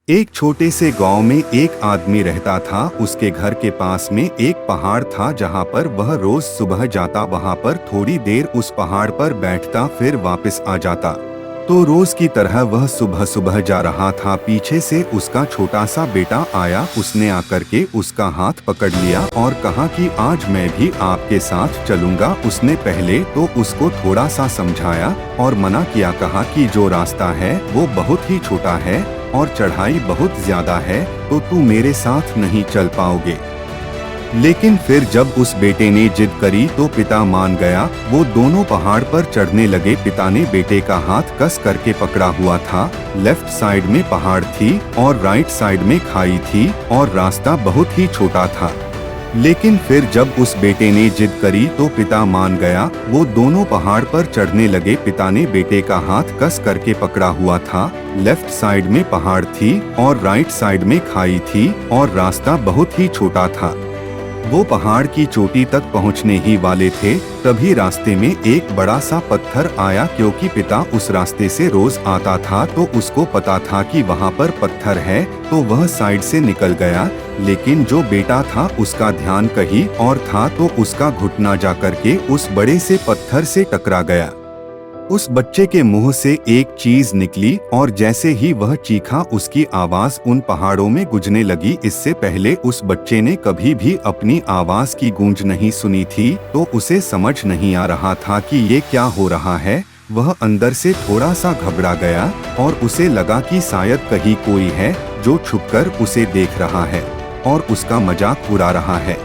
एक छोटे से गांव में एक आदमी रहता था। उसके घर के पास में एक पहाड़ था जहां पर वह रोज सुबह जाता, वहां पर थोड़ी देर उस पहाड़ पर बैठता, फिर वापस आ जाता। तो रोज की तरह वह सुबह सुबह जा रहा था। पीछे से उसका छोटा सा बेटा आया। उसने आकर के उसका हाथ पकड़ लिया और कहा कि आज मैं भी आपके साथ चलूंगा। उसने पहले तो उसको थोड़ा सा समझाया और मना किया, कहा कि जो रास्ता है वो बहुत ही छोटा है और चढ़ाई बहुत ज्यादा है, तो तू मेरे साथ नहीं चल पाओगे। लेकिन फिर जब उस बेटे ने जिद करी तो पिता मान गया। वो दोनों पहाड़ पर चढ़ने लगे। पिता ने बेटे का हाथ कस करके पकड़ा हुआ था। लेफ्ट साइड में पहाड़ थी और राइट साइड में खाई थी और रास्ता बहुत ही छोटा था। लेकिन फिर जब उस बेटे ने जिद करी तो पिता मान गया। वो दोनों पहाड़ पर चढ़ने लगे। पिता ने बेटे का हाथ कस करके पकड़ा हुआ था। लेफ्ट साइड में पहाड़ थी और राइट साइड में खाई थी और रास्ता बहुत ही छोटा था। वो पहाड़ की चोटी तक पहुंचने ही वाले थे, तभी रास्ते में एक बड़ा सा पत्थर आया। क्योंकि पिता उस रास्ते से रोज आता था तो उसको पता था कि वहाँ पर पत्थर है, तो वह साइड से निकल गया। लेकिन जो बेटा था उसका ध्यान कहीं और था, तो उसका घुटना जा करके उस बड़े से पत्थर से टकरा गया। उस बच्चे के मुंह से एक चीज निकली और जैसे ही वह चीखा उसकी आवाज उन पहाड़ों में गूंजने लगी। इससे पहले उस बच्चे ने कभी भी अपनी आवाज की गूंज नहीं सुनी थी, तो उसे समझ नहीं आ रहा था कि ये क्या हो रहा है। वह अंदर से थोड़ा सा घबरा गया और उसे लगा कि शायद कहीं कोई है जो छुपकर उसे देख रहा है और उसका मजाक उड़ा रहा है।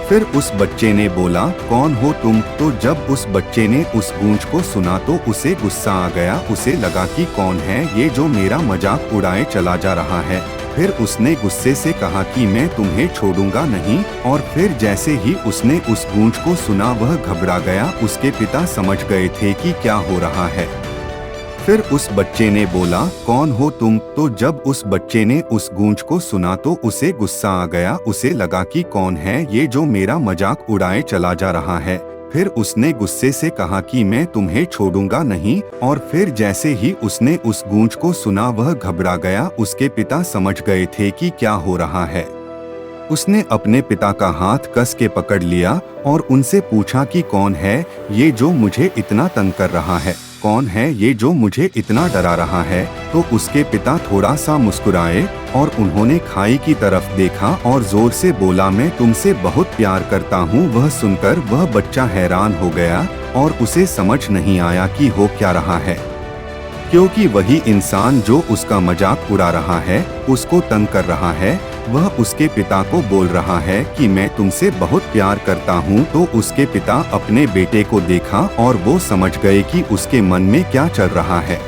फिर उस बच्चे ने बोला, कौन हो तुम? तो जब उस बच्चे ने उस गूंज को सुना तो उसे गुस्सा आ गया। उसे लगा कि कौन है ये जो मेरा मजाक उड़ाए चला जा रहा है। फिर उसने गुस्से से कहा कि मैं तुम्हें छोड़ूंगा नहीं। और फिर जैसे ही उसने उस गूंज को सुना वह घबरा गया। उसके पिता समझ गए थे कि क्या हो रहा है। फिर उस बच्चे ने बोला, कौन हो तुम? तो जब उस बच्चे ने उस गूंज को सुना तो उसे गुस्सा आ गया। उसे लगा कि कौन है ये जो मेरा मजाक उड़ाए चला जा रहा है। फिर उसने गुस्से से कहा कि मैं तुम्हें छोड़ूंगा नहीं। और फिर जैसे ही उसने उस गूंज को सुना वह घबरा गया। उसके पिता समझ गए थे कि क्या हो रहा है। उसने अपने पिता का हाथ कस के पकड़ लिया और उनसे पूछा कि कौन है ये जो मुझे इतना तंग कर रहा है, कौन है ये जो मुझे इतना डरा रहा है। तो उसके पिता थोड़ा सा मुस्कुराए और उन्होंने खाई की तरफ देखा और जोर से बोला, मैं तुमसे बहुत प्यार करता हूँ। वह सुनकर वह बच्चा हैरान हो गया और उसे समझ नहीं आया कि हो क्या रहा है, क्योंकि वही इंसान जो उसका मजाक उड़ा रहा है, उसको तंग कर रहा है, वह उसके पिता को बोल रहा है कि मैं तुमसे बहुत प्यार करता हूँ। तो उसके पिता अपने बेटे को देखा और वो समझ गए कि उसके मन में क्या चल रहा है।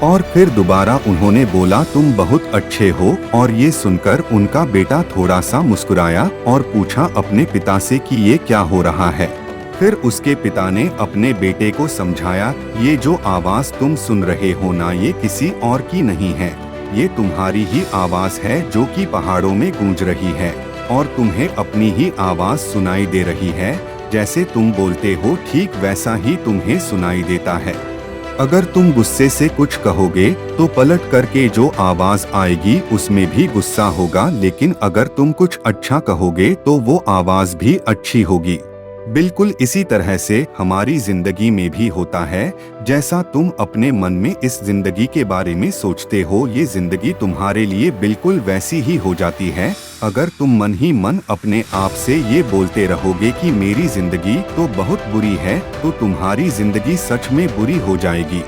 और फिर दोबारा उन्होंने बोला, तुम बहुत अच्छे हो। और ये सुनकर उनका बेटा थोड़ा सा मुस्कुराया और पूछा अपने पिता से कि ये क्या हो रहा है। फिर उसके पिता ने अपने बेटे को समझाया, ये जो आवाज तुम सुन रहे हो ना, ये किसी और की नहीं है, ये तुम्हारी ही आवाज है जो कि पहाड़ों में गूंज रही है और तुम्हें अपनी ही आवाज सुनाई दे रही है। जैसे तुम बोलते हो ठीक वैसा ही तुम्हें सुनाई देता है। अगर तुम गुस्से से कुछ कहोगे तो पलट करके जो आवाज आएगी उसमें भी गुस्सा होगा, लेकिन अगर तुम कुछ अच्छा कहोगे तो वो आवाज भी अच्छी होगी। बिल्कुल इसी तरह से हमारी जिंदगी में भी होता है। जैसा तुम अपने मन में इस जिंदगी के बारे में सोचते हो, ये जिंदगी तुम्हारे लिए बिल्कुल वैसी ही हो जाती है। अगर तुम मन ही मन अपने आप से ये बोलते रहोगे कि मेरी जिंदगी तो बहुत बुरी है, तो तुम्हारी जिंदगी सच में बुरी हो जाएगी।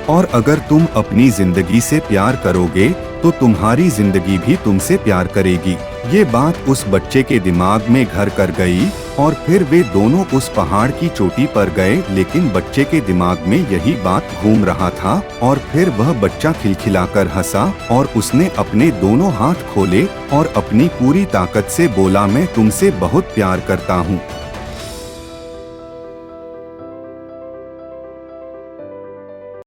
और अगर तुम अपनी जिंदगी से प्यार करोगे तो तुम्हारी जिंदगी भी तुमसे प्यार करेगी। ये बात उस बच्चे के दिमाग में घर कर गई और फिर वे दोनों उस पहाड़ की चोटी पर गए। लेकिन बच्चे के दिमाग में यही बात घूम रहा था और फिर वह बच्चा खिलखिलाकर हंसा और उसने अपने दोनों हाथ खोले और अपनी पूरी ताकत से बोला, मैं तुमसे बहुत प्यार करता हूँ।